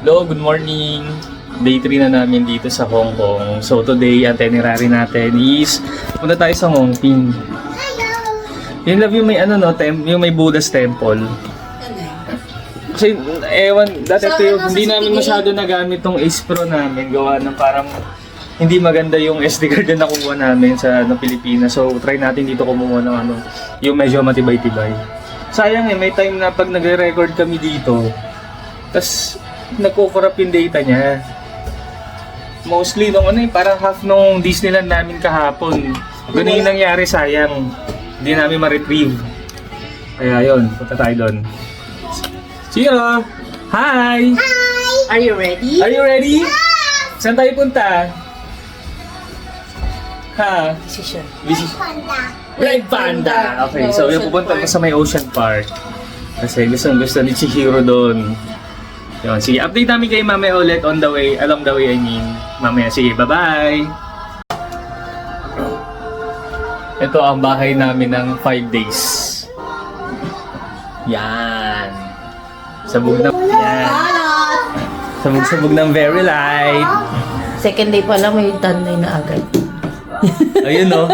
Hello, good morning. Day 3 na namin dito sa Hong Kong. So today, ang itinerary natin is punta tayo sa Ngongping. Yung love yung may ano no, yung may Buddha's temple. Kasi ewan, dati hindi namin masyado nagamit tong Ace Pro namin. Gawa ng parang hindi maganda yung SD card na nakuha namin sa Pilipinas. So try natin dito kumuha ng ano, yung medyo matibay-tibay. Sayang may time na pag nagre-record kami dito, tas nagko-corrupt yung data niya. Mostly nung parang half nung Disneyland namin kahapon. Ganun yung nangyari, sayang. Hindi namin ma-retrieve. Kaya yun, punta tayo doon. Chiro! Hi! Hi! Are you ready? Are you ready? Saan tayo punta? Ha? Decision. Red Panda! Okay, so yung pupunta ko sa may Ocean Park. Kasi gusto ni Chihiro doon. Yun, sige, update namin kayo mamaya ulit on the way, along the way I mean. Mamaya, sige, bye-bye! Ito ang bahay namin ng 5 days. Yan! Sabog na, yan. Sabog-sabog ng very light. Second day pa lang may tanay na agad. Ayun no.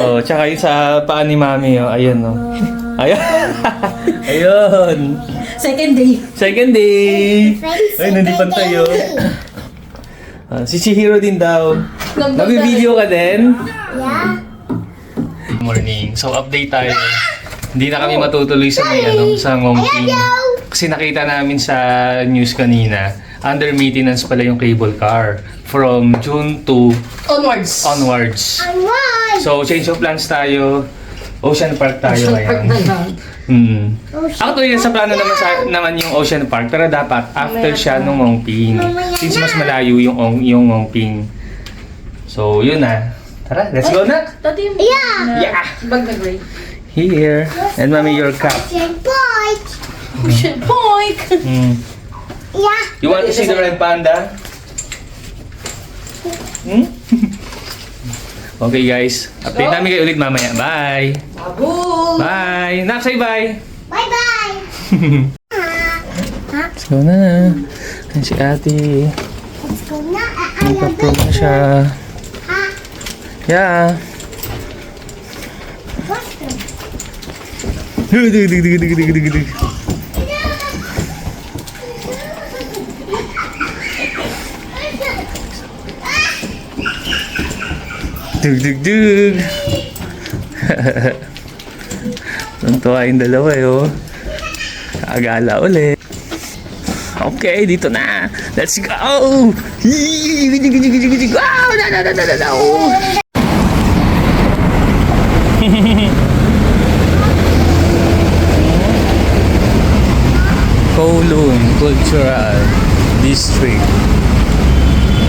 Oh, tsaka yung sa paa ni Mami, oh. Ayun no. Ayun. Ayun. Second day. Second day. Ay, nandipan tayo. Si Chihiro din daw. Nag-video ka din? Yeah. Good morning. So, update tayo. Hindi na kami matutuloy sa may sa Ngongping. Kasi nakita namin sa news kanina, under maintenance pala yung cable car from June to onwards. So, change of plans tayo. Ocean Park tayo ngayon. Actually, sa plano naman yung Ocean Park, pero dapat after siya nung Ngongping. Since mas malayo yung Ngongping. So, yun na. Tara, let's go na! Yeah! Bag na gray. Here. And Mami, your cup. Point! Yeah. You want to see the Red Panda? Okay guys, update namin kayo ulit mamaya. Bye! Babu! Bye! Nak, say bye! Bye-bye. Let's go na. Ayan si ate. Let's go na. Naka-probe na siya. Yeah. Dug. Tuntua yung dalawa oh. Agala ulit. Okay, dito na. Let's go! Wow! Kowloon Cultural District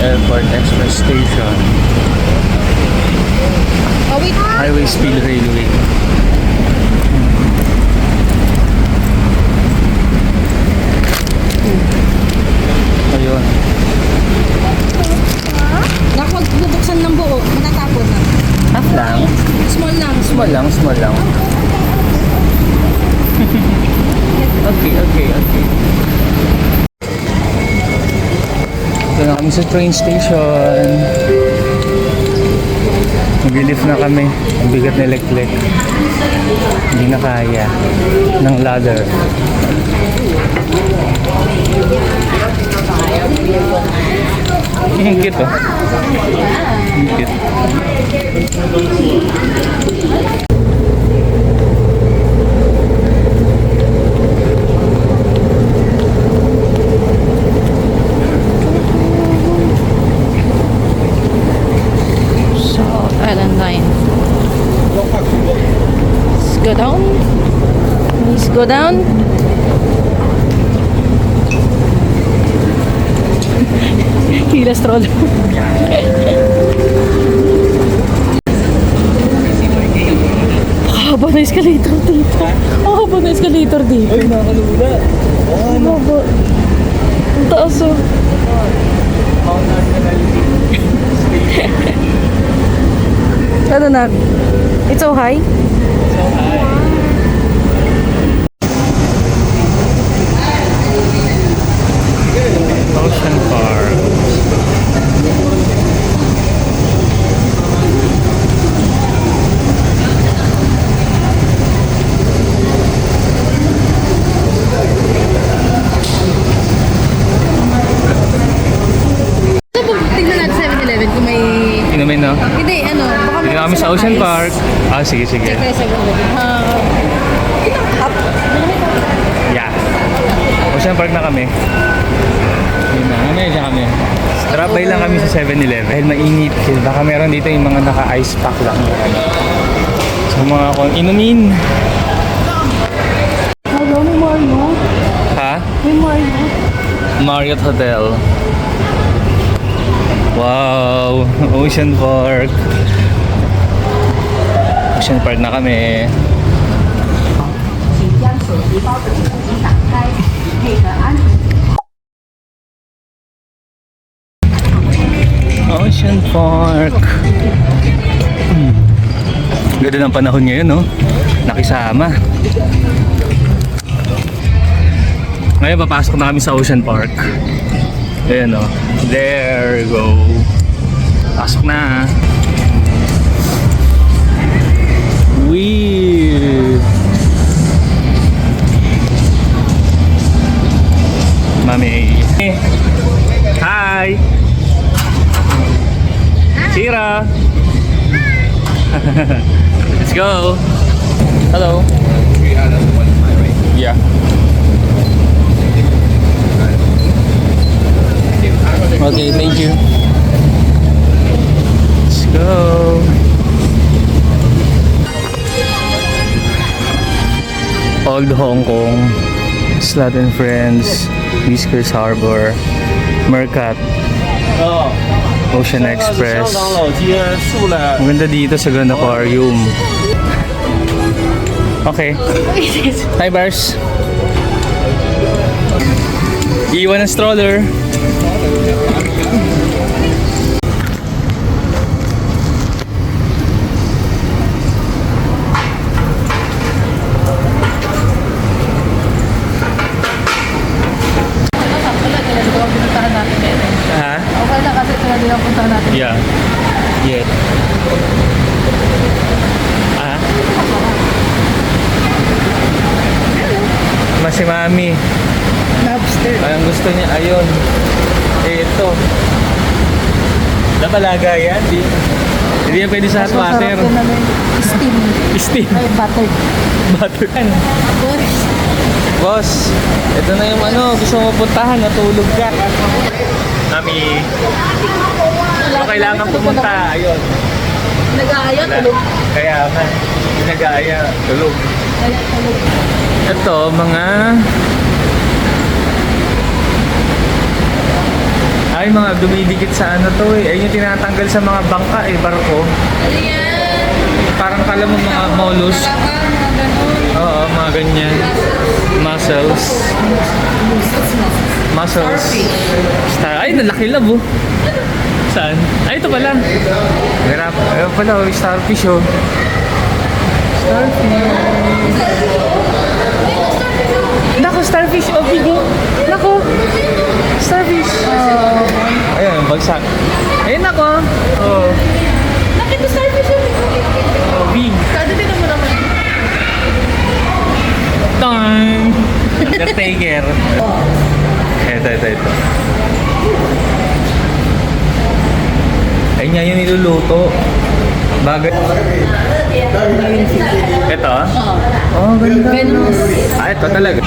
Airport Express Station Highway Speed Railway. Ayun. Nak, magbubuksan ng buo. Matatapon na. Half lang. Small lang. Small lang. Okay. Ito na kami sa train station. Mag-lift na kami. Ang bigat na elektrek. Hindi na kaya ng ladder. Hingkit oh. Hingkit. Island line. Let's go down. Let's go down. Hila stroller. Haba na escalator dito. Haba na escalator dito. Ay, nakakalula. Haba. Ang taas oh. Ano na? It's so high? So high. sige, sige. Check kayo sa gawin. Yeah. Ocean Park na kami. Yun na, mamaya dyan kami. Drop by lang kami sa 7-Eleven. Dahil mainit. Baka meron dito yung mga naka-ice pack lang. So mga kung inumin. Hello, may Mario. Ha? May Mario. Marriott Hotel. Wow! Ocean Park. Ocean Park na kami. Ocean Park. Ganda ng panahon ngayon, no? Nakisama. Ngayon, papasok na kami sa Ocean Park. Ayan, no? There we go. Pasok na. Wee! Mami. Hi! Shira! Let's go! Hello! Yeah. Okay, thank you. Let's go. Old Hong Kong, Slot and Friends, Whiskers Harbor, Mercat, Ocean Express. Maganda dito sa Grand Aquarium. Okay. Hi, Bars. Iwan ang stroller. Ha? Okay na kasi sila din ang puntahan natin. Yeah. Yeah. Ah? Si Mami. Lobster. Parang gusto niya, ayun. Ito. Napalaga yan. Hindi yan pwede sa hot water. Masarap yun naman. Steam. Steam. Ay, buttered. Butter. Boss. Boss, ito na yung ano, gusto mo puntahan, natulog ka. Mami, ano kailangan pumunta? Ayun. Nag-aaya, Wala. tulog. Kaya nga, nag-aaya, tulog. Ay, tulog. Ito, mga dumidikit sa ano to eh. Ayun yung tinatanggal sa mga bangka eh, barko. Ano yan? Parang kala mo mga mollusk. Wala pa, mga ganun. Oo, mga ganyan. Mussels. Mussels. Star. Ay, nalaki lab oh. Saan? Ay, ito pala. Hirap. Ayun pala, oh, starfish oh. Starfish. Nako, starfish oh, bigo. Nako. Starfish. Ayun, bagsak. Ayun nako. Oh. Nakita starfish yun. Oh, big. Kada din mo naman. Tang! Undertaker. Ito. Ay nga yung niluluto. Bagay. Ito? Oh, ganda. Venus. Ah, ito talaga.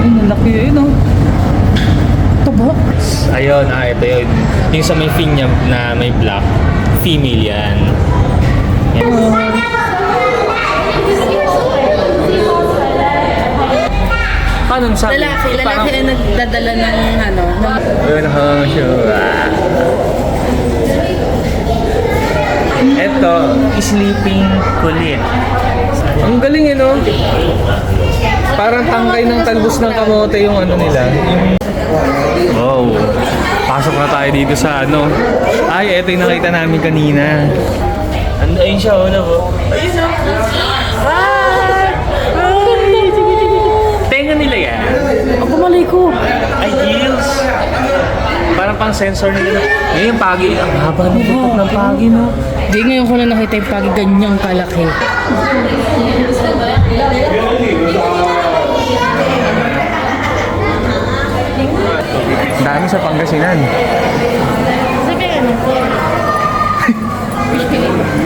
Ay, nalaki yun oh. Tubo. Ayun, ito yun. Yung sa may fin niya na may black. Female yan. Yan. Paano sabi? Lalaki Parang- na nagdadala ng ano. Ayun ho, sure. Ito, sleeping kulit. Ang galing eh, no? Parang tangkay ng talbos ng kamote yung ano nila. Wow. Pasok na tayo dito sa ano. Ay, ito yung nakita namin kanina. Ayun siya, oh, no? Ayun, no? Tenga nila yan. Ang pumalay ko. Ay, heels. Parang pang sensor nila. Ngayon yung pagi. Ang haba ng tutok ng pagi, no? Di ngayon ko na nakita yung pagi ganyang kalaki. Ang dami sa Pangasinan.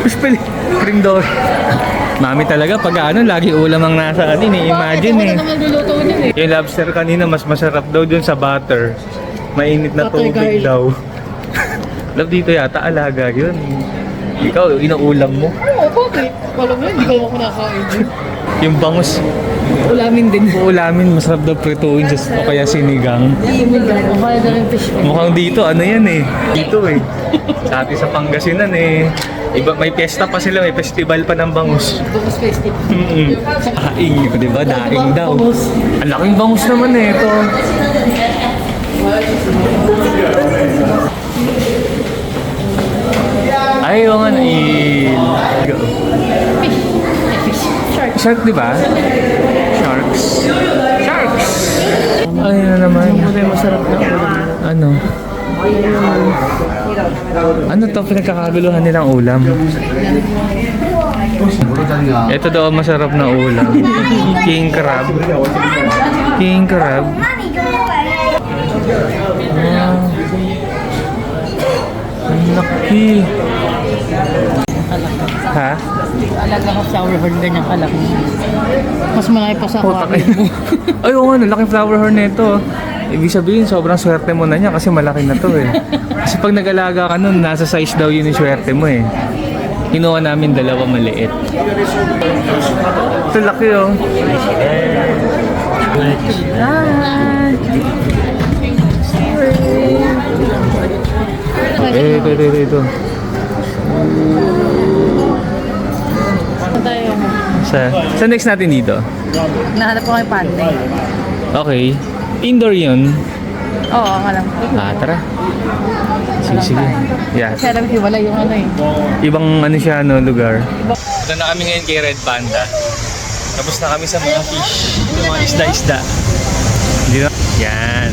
Fish fillet. Cream dory. Mami talaga, pag ano, lagi ulam ang nasa atin eh. Imagine eh. nagluluto niyan eh. Yung lobster kanina, mas masarap daw dun sa butter. Mainit na Butter tubig garlic. daw. Love dito yata, alaga yun. Ikaw, inuulam mo. Oo, bakit? Walang mo, hindi ko naman kinakain. Yung bangus, Ulamin din. uulamin, masarap daw prituin o kaya sinigang. O kaya na rin fish fillet. Mukhang dito, ano yan eh. Dito eh. Sa atin sa Pangasinan eh. Iba, may pesta pa sila, may festival pa ng bangus. Bangus festive. Daing, di ba? Daing daw. Ang laking bangus naman eh, ito. Ay, yung ano, Shark, di ba? Sharks. Sharks! Ay, na naman. Masarap na ulam. Ano? Ano to pinagkakaguluhan nilang ulam? Ito daw ang masarap na ulam. King crab. King crab. Mommy, go away. Wow. Ang laki. Ha? Alaga ko flower horn ganyan kalaki. Mas malaki pa sa Putak aquarium mo. Ay, oo nga, laki flower horn nito. Ibig sabihin, sobrang swerte mo na niya kasi malaki na to eh. Kasi pag nag-alaga ka nun, nasa size daw yun yung swerte mo eh. Kinuha namin dalawa maliit. Ito laki oh. Ito. Saan tayo? Sa next natin dito? Nahanap ko kay Pande. Okay. Indoor yun. Oo, ang alam ko. Tara. Sige. Yeah. Kasi alam ko wala yung ano eh. Ibang ano siya, no, lugar. Ito na kami ngayon kay Red Panda. Tapos na kami sa mga fish. Yung mga isda-isda. Hindi na. Yan.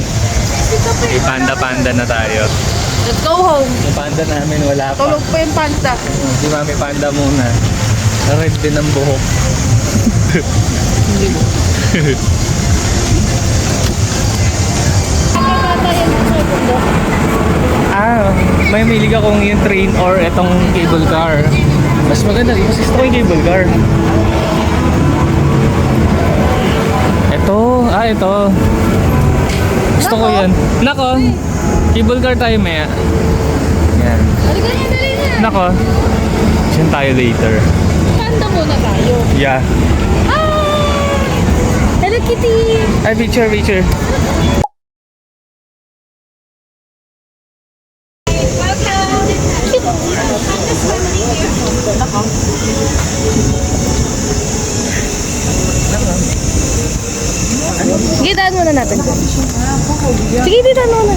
May panda-panda na tayo. Let's go home. Yung panda namin wala pa. Tulog pa yung panda. Si Mami Panda muna. Red din ang buhok. May milig akong yung train or itong cable car. Mas maganda, mas gusto ko yung cable car. Ito. Gusto ko yan. Nako, cable car tayo maya. Yan. Halika na, dali na. Nako, siyan tayo later. Panda muna tayo. Yeah. Hello, Kitty. Ay, picture. Sige, daan muna natin. Sige, daan muna.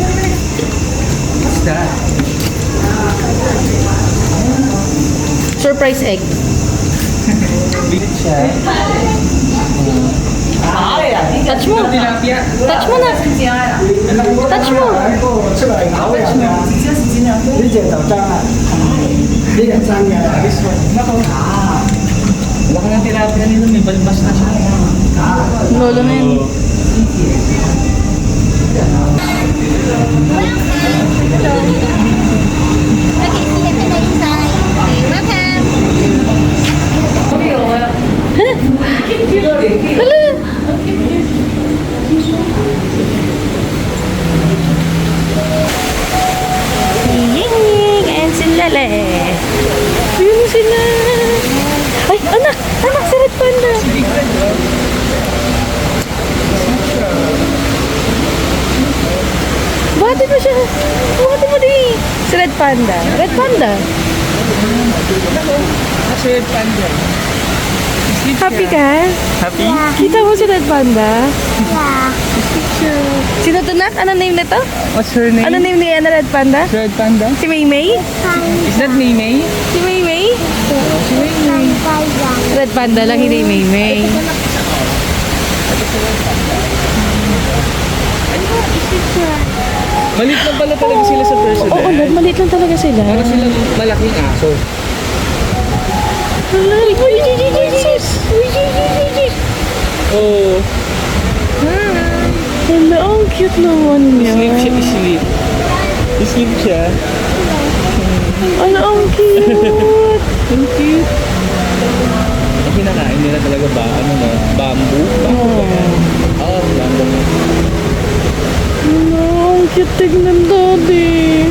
Surprise egg. Touch mo. Touch mo na. Touch mo. Baka nga tilapia nito, may balbas na siya. Lolo na yun. Okay, see you inside. Welcome. Hala. Ying! Ayan sila Ayun sila. Ay, anak! Anak, si Red Panda. Bati mo siya. Bati mo din. Si Red Panda. Red Panda. Kasi Red Panda. Happy ka? Happy? Kita mo si Red Panda? Yeah. Sino to, Nak? Ano name nito? What's her name? Ano name ni Red Panda? Red Panda? Si Maymay? Is that Maymay? Si Maymay? Red Panda lang, hindi Maymay. Malit lang pala talaga sila sa personal. Oo, maliit lang talaga sila. Para silang malaking aso. Oh. Hello, ang cute naman niya. Sleep siya. Sleep siya. Ano, ang cute. Ang cute. Ang kinakain nila talaga ba? Ano no? Bamboo? Bamboo ba yan? Oo, bamboo. Ano, ang cute tignan, Daddy.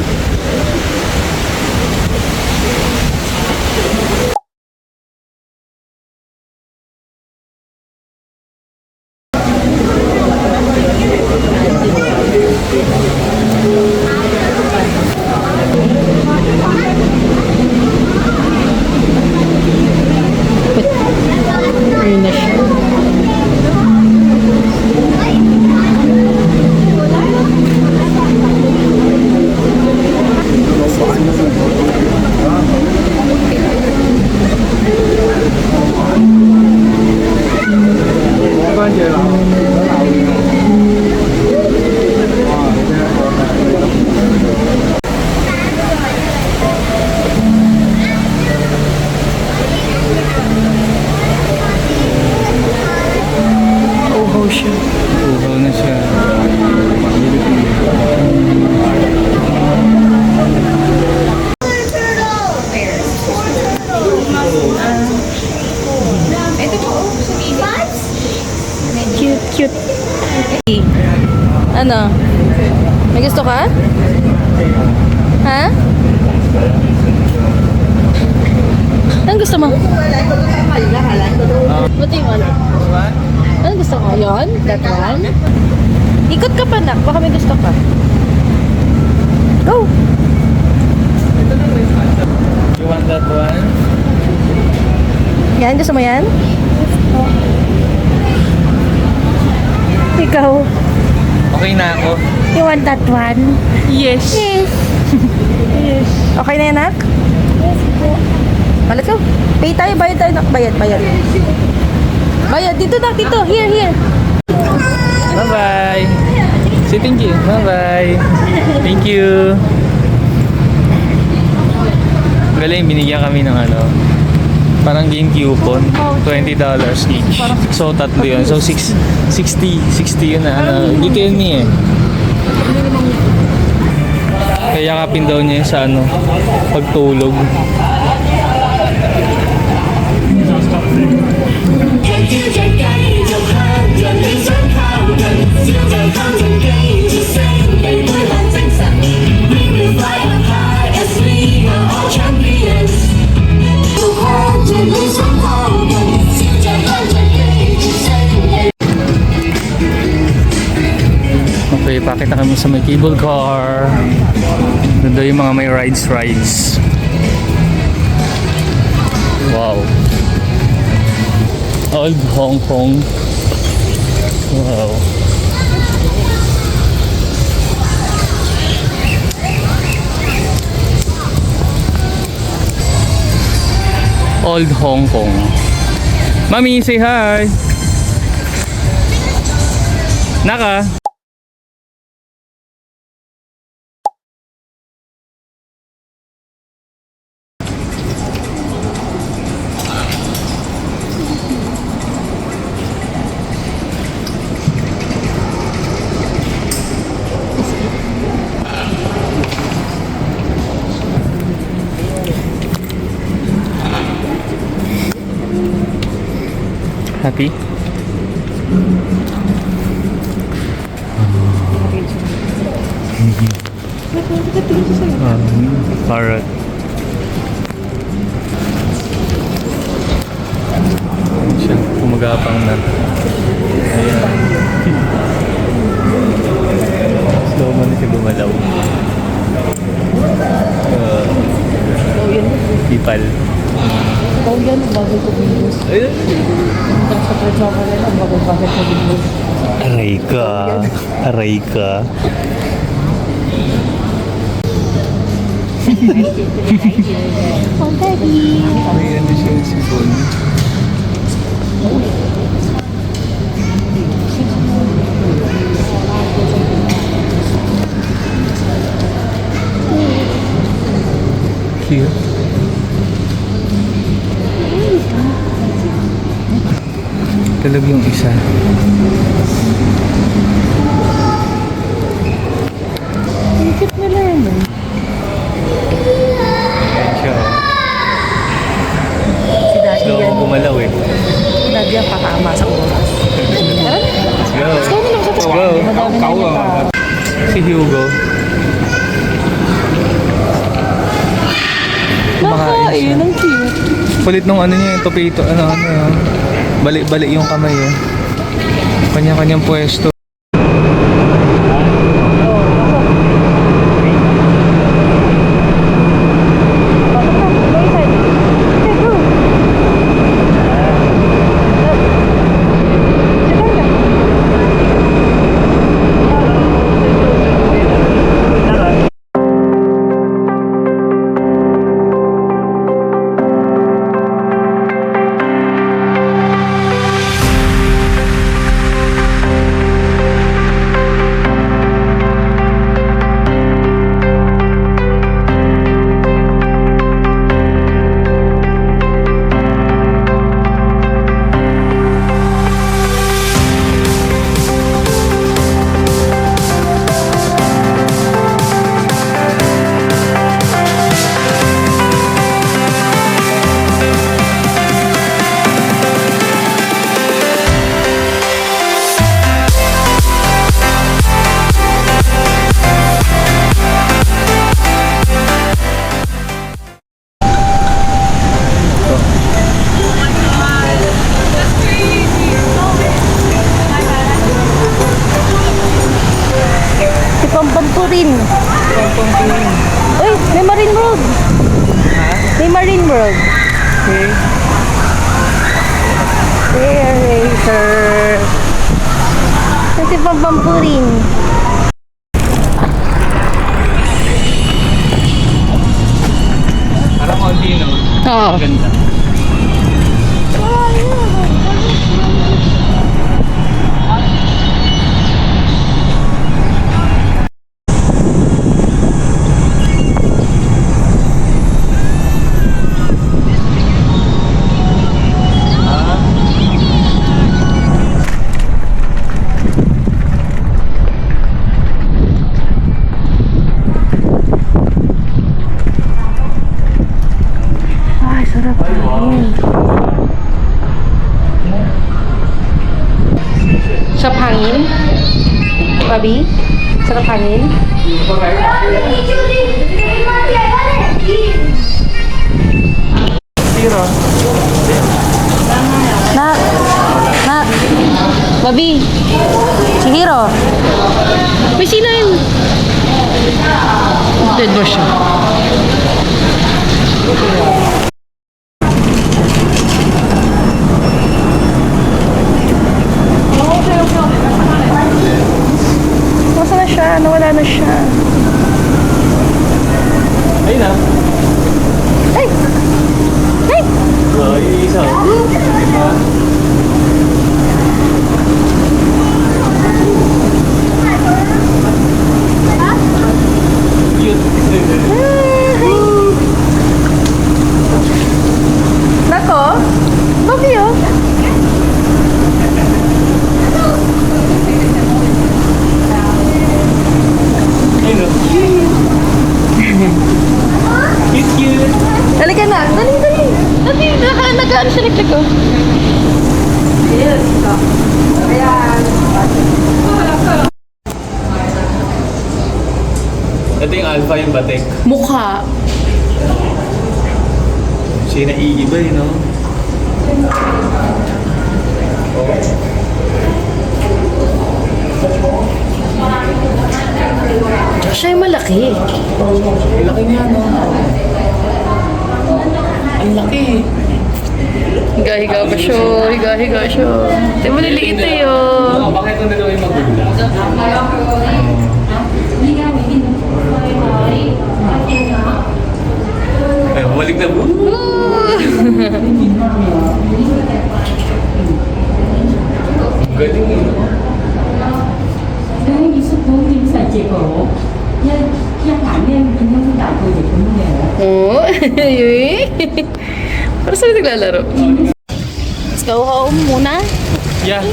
Ayun na siya. Uhaw siya. Uhaw na siya. Cute, cute. Ano? May gusto ka? Ha? Anong gusto mo? What do you want? Anong gusto mo? Yon? That one? Ikot ka pa, nak. Baka may gusto ka. Go! You want that one? Yan, gusto mo yan? Ikaw. Okay na ako. You want that one? Yes. Yes. Yes. Okay na yan, nak? Yes po. Let's go. Pay tayo, bayad tayo, nak. Bayad, bayad. Bayad, dito, nak, dito. Here, here. Bye-bye. Say thank you. Bye-bye. Thank you. Galing, binigyan kami ng ano, parang game coupon. $20 each. So, tatlo yun. So, 60 yun na ano. Dito yun niya eh. Kaya kapin daw niya sa ano, pagtulog. Okay, pakita kami sa may cable car. Doon yung mga may rides. Wow. Old Hong Kong. Wow. Old Hong Kong. Mami, say hi. Naka. Happy? Parrot. Siya, kumagapang na. Ayan. Slow mo na siya gumalaw. Pipal. Oh, yan. Bago ko videos. Ayun. Sa Perchaka na lang. Bago ko videos. Aray ka. Aray ka. Oh, Daddy. May ano siya yung sipon. Cute. Talog yung isa. Ang cute nila yan. niya pa. Si Hugo. Nakain, ang cute. Kulit nung ano niya, yung topito, balik-balik yung kamay eh. Kanya-kanyang pwesto. Si Pampampurin. Uy, may Marine World. May Marine World. Okay. Air Racer. Si Pampampurin. Parang konti, no? Oo. Ganda. Ay, sarap. Sarap hangin. Babi, sarap hangin. Zero. Na, Babi, Chihiro. May sino yun? Dead ba siya? Masa na siya? Nawala na siya. Ayun na. Ay! Ay! Oh, yung isa. Nako! Babi oh! Ayun o. Cute, cute. Halika na! Dali, dali! Dali! Nag-ano siya naglag oh. Ito yung alpha, yung batik. Mukha. Siya naiiba eh, no? Siya yung malaki. Laki niya, no? Ang laki. Higa-higa pa siya. Higa-higa siya. Ito maliliit eh Oo, oh. bakit ito nito yung magulang? Ay, bumalik na po. Galing eh. 因为你是冬天才结果，要反面今天是打过也不能了。 Oo. Yui. Para saan naglalaro? Let's go home muna. Yeah,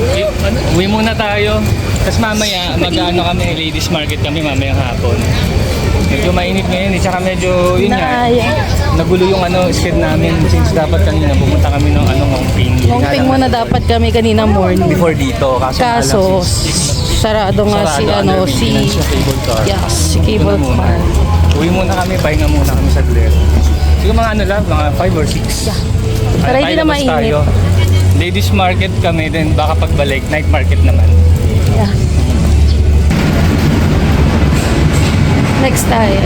uwi muna tayo. Tapos mamaya, mag-ano kami, ladies market kami mamayang hapon. Medyo mainit ngayon, tsaka medyo, yun nga, nagulo yung sked namin since dapat kanina pumunta kami ng Ngongping. Ngongping muna dapat kami kanina morning. Before dito, kaso Kaso, sarado nga si Sarado, ano, under si... maintenance yung cable car. Yes, si Ito cable na muna. car. Uwi muna kami, pahinga muna kami sa Glen. Siguro mga ano lang, mga 5 or 6. Yeah. Para hindi na mainit. Ladies market kami, then baka pagbalik, night market naman. Yeah. Next tayo.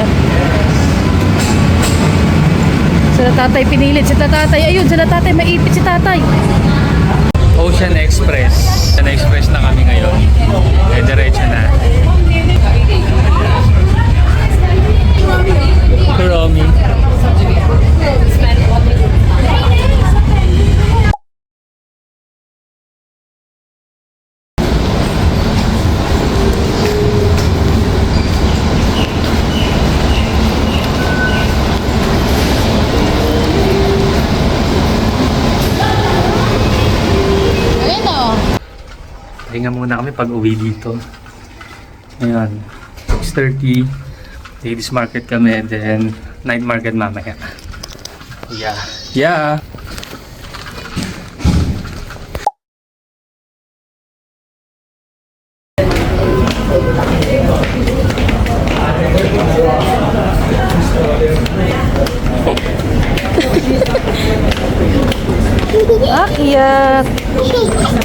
Sila tatay pinilit. Sila tatay, ayun, sila tatay, maipit si tatay. Ocean Express. Ocean Express na kami ngayon. Eh, diretso na. Kuromi. Ayun o. Hinga muna kami pag uwi dito. Ayan. 6:30. Ladies market kami and then night market mamaya. Yeah. Yeah. Akyat.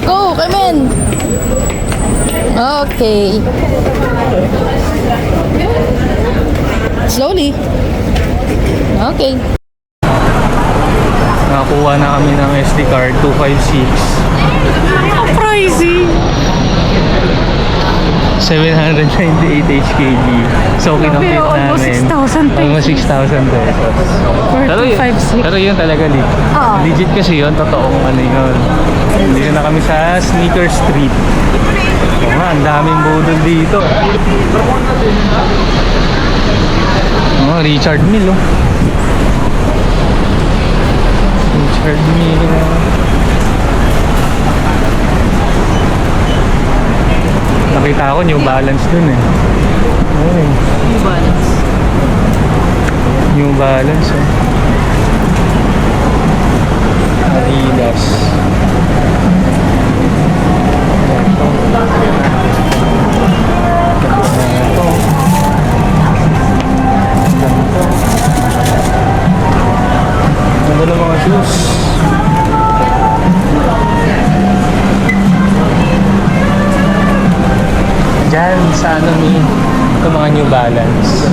Go, come in. Okay. Slowly. Okay. Nakakuha na kami ng SD card 256. Pricey. 798 HKD. So, kinapit Almost namin. 6,000 pesos. Almost 6,000 pesos. Pero, 256. pero yun talaga legit. Oo. Legit kasi yun. Totoong ano yun. Dito na kami sa Sneaker Street. Oo nga, ang daming budol dito. Oh, Richard Mille, oh. Richard Mille. Nakita ko New Balance dun eh. Oh, New Balance. New Balance, oh. Adidas. Ito. Ito. Ganito. Ganda ng mga shoes. Diyan sa ano ni ito mga New Balance.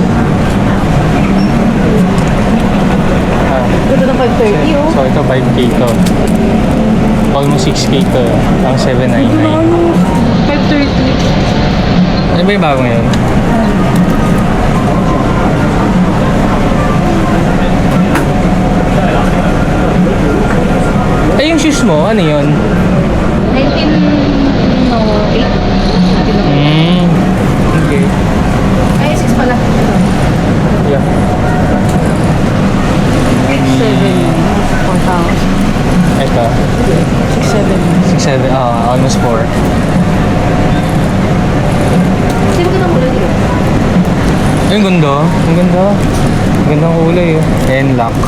Ganda ng 530 oh. So ito 5K to. Almost 6K to. Ang 799. 530. Ano ba yung bago ngayon? Eh yung shoes mo, ano yun? 1908. Okay. Ay, 6 pala. Yeah. 7. 4,000. Ito. 6, 7. 6, 7, almost 4. Sino ka nang ulan dito? Ay, ang ganda. Ang ganda. Ang gandang kulay eh. N-lock.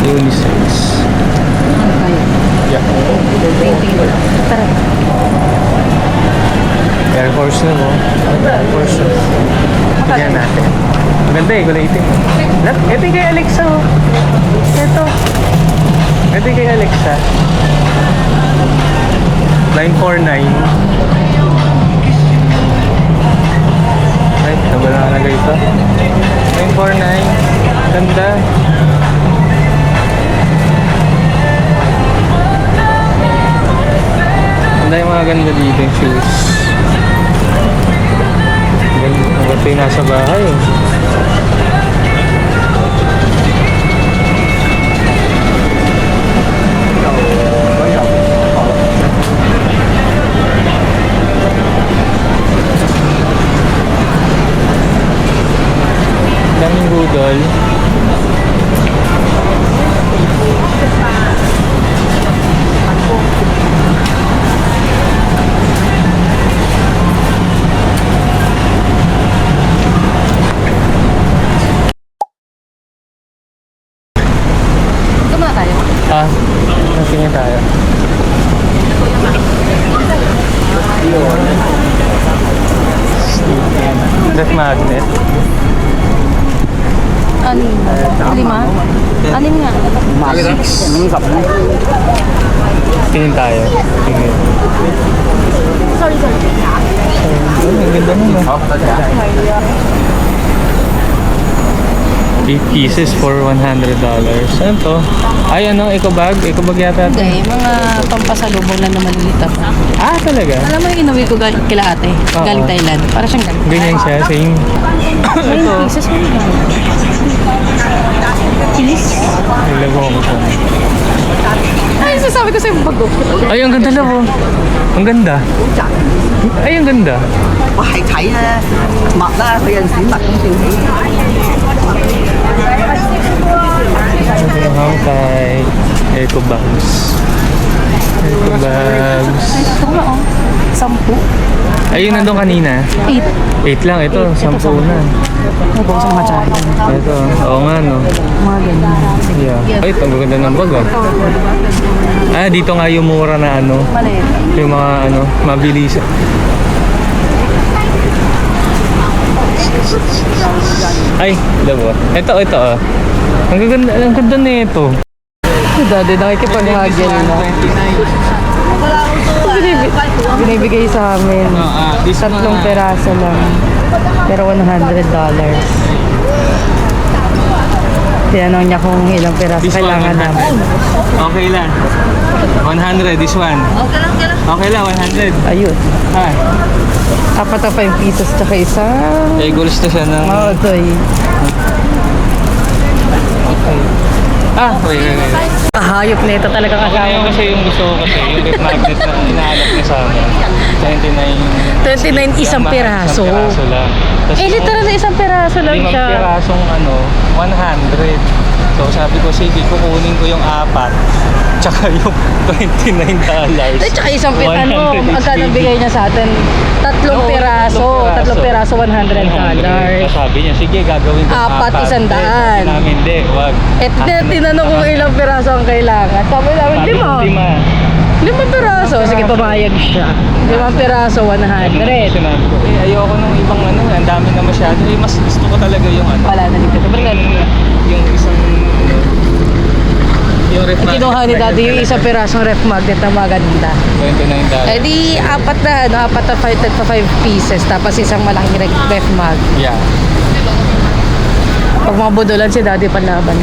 Unisex. Ano tayo? Yeah. Painting. Tara. Air Force na mo. Air Force. Tignan natin. Maganda eh, kulay itim. Look, ito yung kay Alexa oh. Ito. Ito yung kay Alexa. 949. Ay, nabala na lagay ito. 949. Ganda. Ganda yung mga ganda dito yung shoes. Ito yung nasa bahay. Daming budol. Tumula tayo. Natingin tayo. Ref magnet. Anim. 5? Anim nga. Tingin tayo. Sige. Sorry. Ang ganda nun, no? 8 pieces for $100. Ano to? Ay, ano? Eco bag? Eco bag yata ito. Hindi, mga pampasalubong lang na maliliit ako. Ah, talaga? Alam mo yung inuwi ko kila ate, Oo. galing Thailand. Para siyang galing. Ganyan siya, same. 9 pieces mo ba? Please? Nilabo ko po. Ay, sasabi ko sa'yo bago. Ay, ang ganda lang, oh. Ang ganda. Ay, ang ganda. 我係睇咧襪啦，佢有陣時襪咁吊起。 Ang kay Eco bags. Eco bags. Ito nga oh. 10. Ayun, nandun kanina. 8. 8 lang. Ito, 10 na. Ano sa mga tsaya? Ito. Oo nga, no. Mga ganyan. Yeah. Ay, ang ganda ng bag, ah. Ah, dito nga yung mura na ano. Mali. Yung mga ano, mabilis. Ay, dabo. Ito, oh. Ang ganda na ito. Dati nakikipaghagil na. Binibigay sa amin. Tatlong peraso lang. Pero $100. Tinanong niya kung ilang peraso This one, kailangan 100. namin. Okay lang. 100, this one. Okay lang, 100. Ayun. Ah, Apat na 5 pieces tsaka isa. eh, gusto siya ng... Maotoy. Wait. Hayop na ito talaga Kaya kasama. kasi yung gusto ko kasi, yung gift magnet na inaalap niya sa amin. 29 isang piraso. Isang piraso lang. Tas Eh, yung literal na isang piraso lang limang siya. pirasong ano, 100. So sabi ko, sige, kukunin ko yung 4. Tsaka yung $29. Eh, tsaka isang pitano. 100 Agad ang HPV. bigay niya sa atin. Tatlong Oo, piraso. Tatlong piraso, $100. So sabi niya, sige, gagawin ko 4, 100. Sabi namin, hindi, wag. Eh, tinanong kung ilang piraso ang kailangan. Sabi namin, Sabi lima. ng 5. 5 piraso. Sige, pumayag siya. 5 piraso, 100. Sinabi ko, ayoko nung ibang ano, ang dami na masyado. Mas gusto ko talaga yung ano. Wala na dito. Yung isang, yung ref magnet. Kinuha ni Daddy yung isang pirasong ref magnet na maganda. $29. Eh di, apat na 5 pieces. Tapos isang malaking ref mag. Yeah. Pag mga budulan si Daddy panlaban.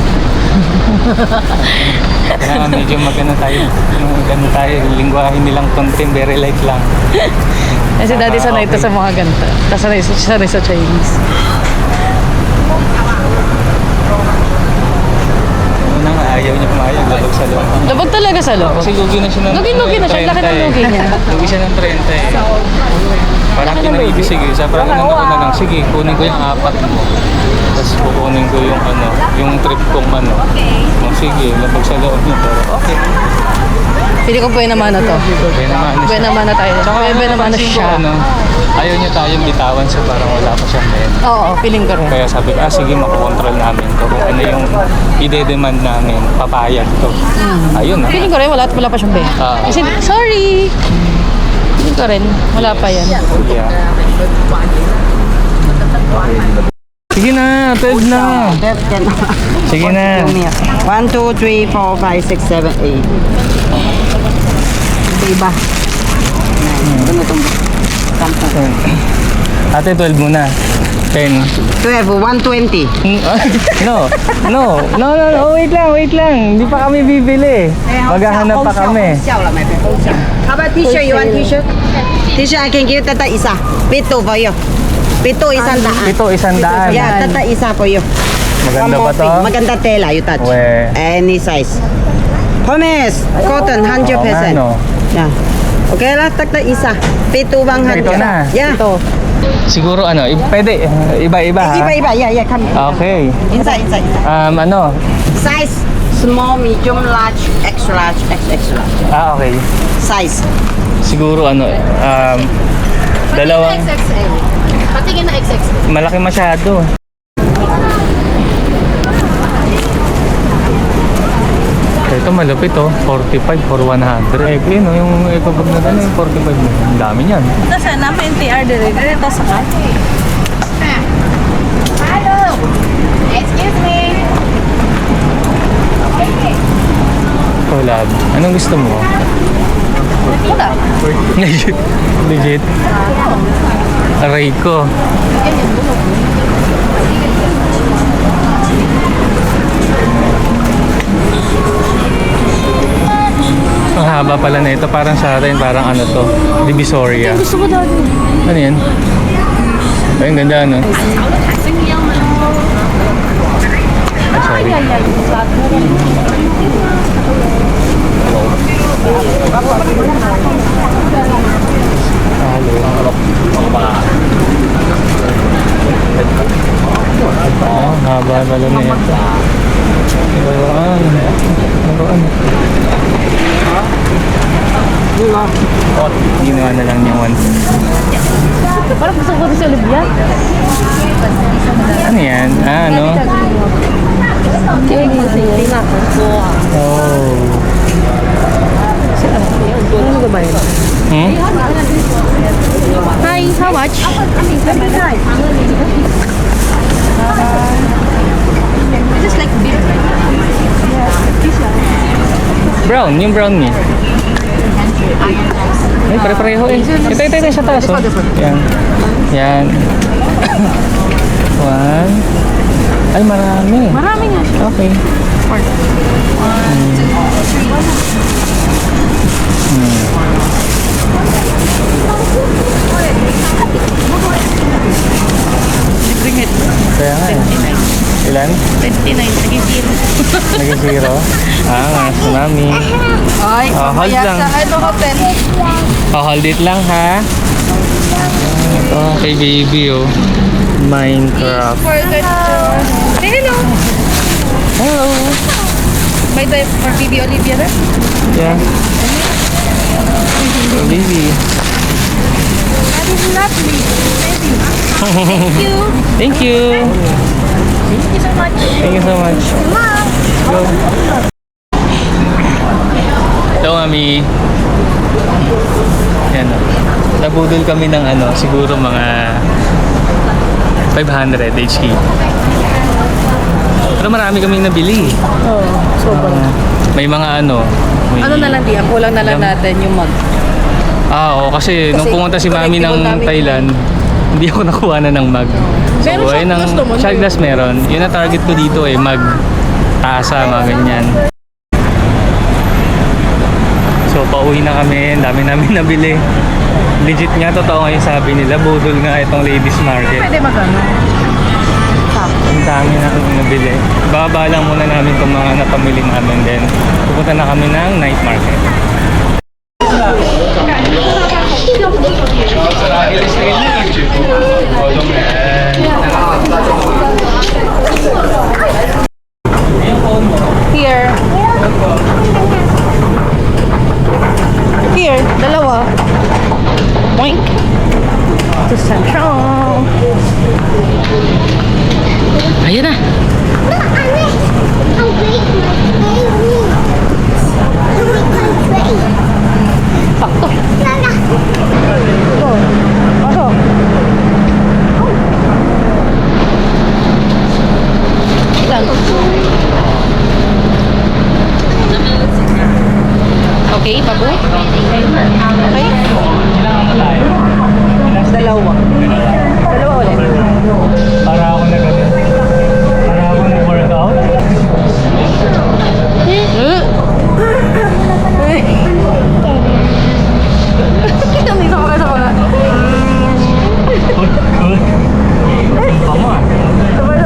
Kaya medyo magano tayo. Magano tayo. Lingwahe nilang content, very light lang. Kasi Daddy sanay ito sa mga ganito. Tapos sanay sa Chinese. Una nga, ayaw niya pumayag. Labag sa loob. Labag talaga sa loob. Kasi lugi na siya ng... Lugi na siya. 30 Laki ng lugi niya. Lugi siya ng 30 eh. Parang pinag-ibig, sige. Parang inano ko na lang, sige, kunin ko yung 4 mo. Tapos kukunin ko yung ano, yung trip kong ano. Sige, labag sa loob niya. Pero okay. Pili ko pwede naman na to. Okay naman. Pwede naman na tayo. Pwede naman na napansin ko, siya. ano, ayaw niya tayong bitawan sa parang wala pa siyang men. Oo, feeling ko rin. Kaya sabi ko, sige, makokontrol namin to. Kung ano yung ide-demand namin, papayag to. Ayun na. Feeling ko rin, wala pa siyang be. Kasi, sorry. Feeling ko rin, wala pa yan. Yeah. Sige na, 12 na. Sige na. 1, 2, 3, 4, 5, 6, 7, 8. Iba. Ate, 12 muna. 10. 12, 120. No, wait lang. Hindi pa kami bibili. Maghahanap pa kami. 好吧 T-shirt, you want T-shirt? T-shirt, I can give tata isa. Pito for you. Pito isang daan. Ito, 100. Yeah, tata isa for you. Maganda One ba more to? thing. Maganda tela, you touch. We. Any size. Promise, cotton, 100%. Oo nga, no? Yeah. Okay lah, tata isa. Pito bang Pito na. Yeah. Ito. Siguro ano, pwede, iba-iba ha? Iba, yeah, come. Okay. Inside. Ano? Size, small, medium, large, extra large, extra large. Okay. Size. Siguro ano, dalawang, XXL. Patingin na XXL. malaki masyado. Ito malupit oh, 45 for 100. Eh, yun oh, yung ipabag na gano'n, yung 45 mo. Ang dami niyan. Ito sana may NTR din. Ito sa ka. Collab. Anong gusto mo? Wala. Legit. Legit. Aray ko. Ang haba pala na ito. Parang sa atin, parang ano to. Divisoria. Gusto ko daw. Ano yan? Ay, ang ganda ano. Ay, sorry. Oh, haba pala na ito. Laruan. Laruan. Ginawa na lang niya once. Parang gusto ko sa Olivia. Ano yan? Ah, ano? Oh. Ano ba ba yun? Hmm? Hi, how much? Just like beer. Brown, yung brown niya. Ay, pare-pareho eh. Ito sa taas oh. Yan. Yan. One. Ay, marami. Marami nga siya. Okay. Bring it. Kaya nga eh. Ilan? 29. Naging zero. Naging zero? Ah, nga. Tsunami. Ay, Hold lang. ano hotel? Oh, hold it lang ha. Ito kay baby oh. Minecraft. Say hello. Hello. By the for baby Olivia na? Yeah. Oh, baby. That is lovely. Thank you. Thank you. Thank you so much. Thank you so much. Go. Ito mami. Yan o. Nabudol kami ng ano, siguro mga 500 HK. Pero marami kaming nabili. Oo, sobrang. May mga ano. May, Ano na lang diyan? Kulang na lang natin yung mug. Oo, kasi nung pumunta si mami ng collectible namin Thailand, hindi ako nakuha na ng mug. Pero shot ayun ang glass naman shot eh. glass meron. Yun ang target ko dito eh, mug. Tasa, mga ganyan. So, pauwi na kami. Ang dami namin nabili. Legit nga, totoo nga yung sabi nila. Budol nga itong ladies market. Pwede magano. Ang dami namin nabili. Baba lang muna namin itong mga napamili namin. Then, pupunta na kami ng night market. Here. Here, dalawa. Boink. To Central. Ayan na. Sakto. Pasok. Ilan? Okay, bago? Okay. Dalawa. Dalawa ulit. Para ako na ganun. Para ako nag-workout. Ang isa pa kayo sa mga. Tama. Sabay.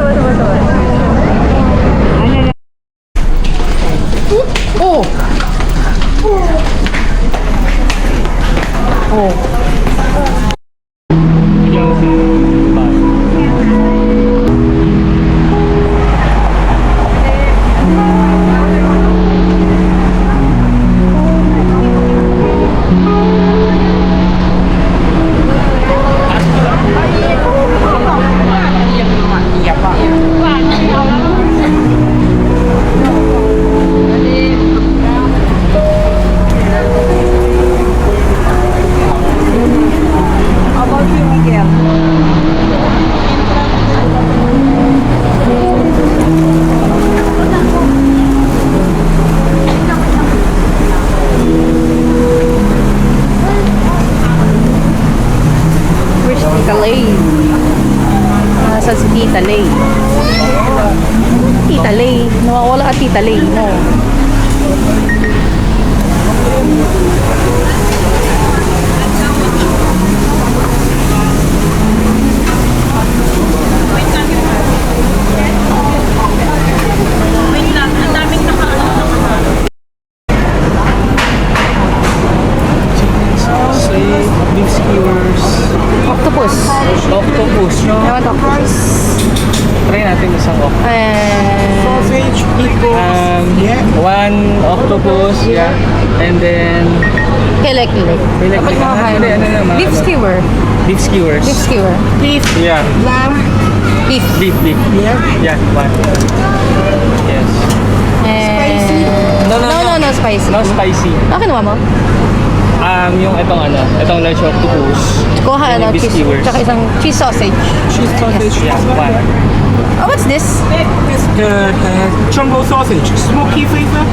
Oh! Oh. Bigyan ko si talay mo. Beef skewers. Octopus. Octopus, no? Ewan octopus. Try natin isang octopus. Sausage, meatballs. One octopus, yeah. And then, Kilek. Dapat makakain. Hindi, ano naman? Beef skewer. Beef skewers. Beef skewer. Beef, Yeah. lamb. Beef. Beef. Yeah. Yeah, one. Yes. Spicy. No, No, spicy. No spicy. Ano kinuha mo? Yung itong large octopus. Kuha Yung ng beef cheese. skewers. Tsaka isang cheese sausage. Cheese sausage. Yeah, one. Oh, what's this? It's the jumbo sausage. Smoky flavor.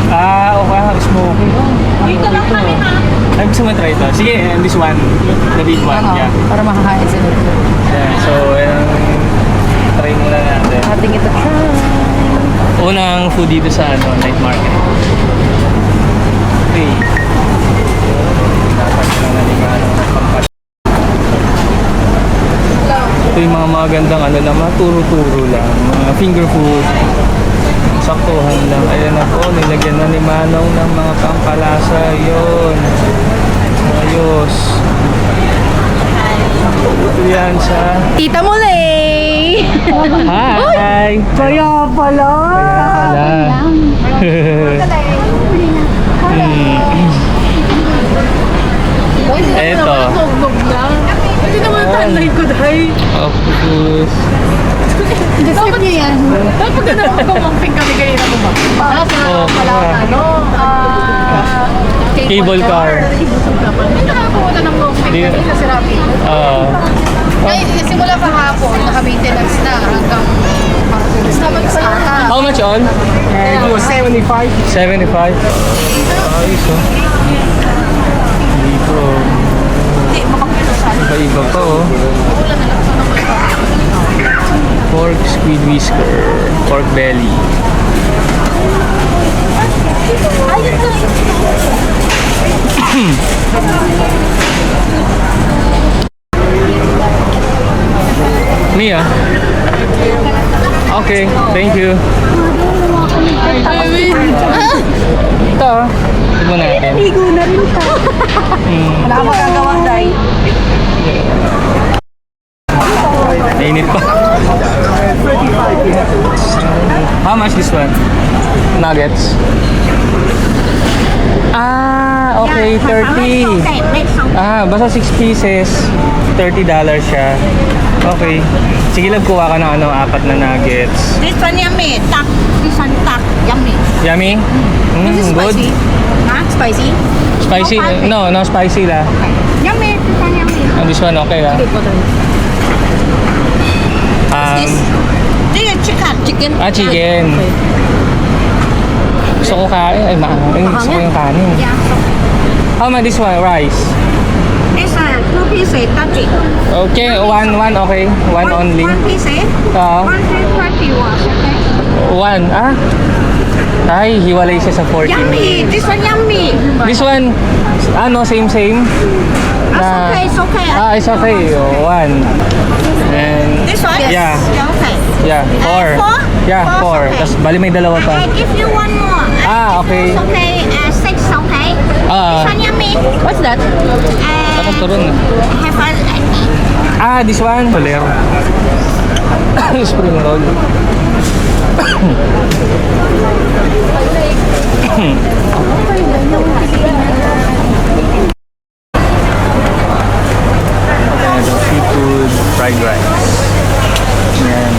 Okay. Smoky. Dito lang kami ha. Ay, gusto mo try ito? Sige, and this one. The big one, Oo, yeah. para makakain sila. Yeah, so, try muna natin. Ating ito try. Unang food dito sa night market. Okay. Dapat lang nalimahan ng pampas. Ito yung mga magandang mga turo-turo lang. Mga finger food. Saktuhan lang. Ayan na po, nilagyan na ni Manong ng mga pampalasa. Yun. Ayos. Ito yan sa... Tita Mulay! Hi! Kaya pala! Eto. Hindi naman tanlay ko dahil. Octopus. Dapat niya yan. Dapat ka naman kumamping kami kanina mo ba? Para sa Cable car. Hindi nakapunta ng kumamping Di- kanina si Rafi. Ay, simula kahapon, naka-maintenance na hanggang sa ata. How much all? And it was 75. 75. Ayos oh. Dito. Iba pa oh. Pork squid whisker. Pork belly. Mia. Okay, thank you. Ito. Tignan natin. Wala ka magagawa dahil. Mainit pa. How much this one? Nuggets. Okay, 30. Basta 6 pieces. $30 siya. Okay. Sige lang, kuha ka ng apat na nuggets. This one yummy, tak. This one tak, yummy. Yummy? This is Good. spicy. Huh? Spicy? Spicy? No, no spicy la. Yummy, this one yummy. This one okay la. This is chicken. Chicken. Chicken. Gusto ko kain. Gusto ko yung kanin. Yeah, so How much this one? Rice? this one, 2 pieces, 30. Okay, one okay. One only. 1 piece, eh? Oo. 1 piece, 30 was, okay? One. Ay, hiwalay siya sa 14. Yummy, this one yummy. This one, same. It's okay. It's okay. One. And, This one? Yeah. Okay. yeah, 4. Four? Yeah, 4. Four, okay. Tapos, bali may dalawa pa. I give you one more. Okay. It's okay, 6, okay? This one yummy. What's that? Takot turun. Have a, This one. Paler. Spring roll. Seafood fried rice. Yan.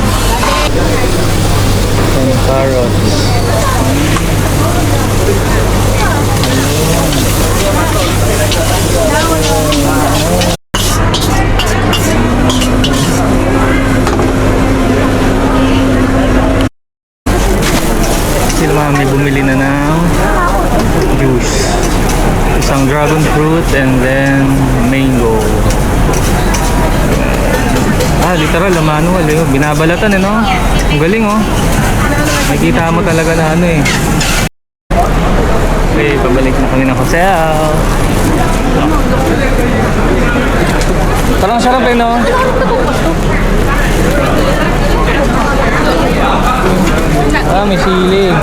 And carrots. Sila mga may bumili na ng juice. Isang dragon fruit and then mango. Literal, manual eh. Binabalatan no? Ang galing oh. Makikita mo talaga na ano eh. Okay, pabalik na kami ng hotel. Parang sarap eh, no? Ah, may sili.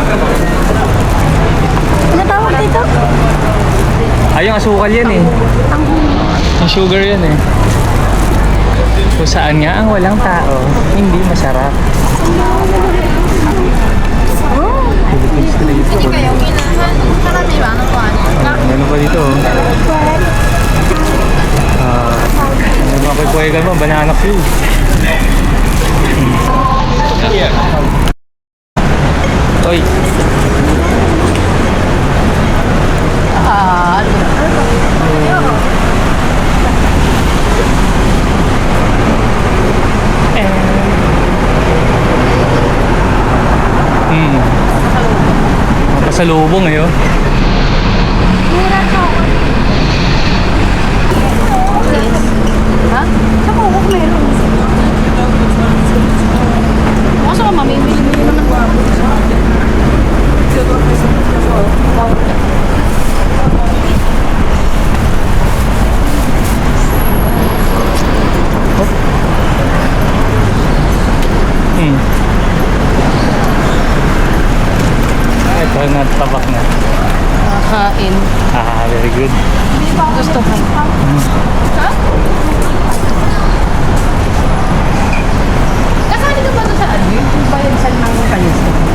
Ano tawag dito? Ay, yung asukal yan eh. Yung sugar yan eh. Kung saan nga ang walang tao, hindi masarap. Philippine street food. Ano pa dito? Ano ba kay mo? Banana Q. Oy. Pasalubong eh, oh. Ha? Sa kuko meron. Kaso ka mamimili naman ko. Ito, natapak na. Kakain. Very good. Gusto ko. Ha? Kasali ka ba doon sa ano? Yung bayad sa mga kalis?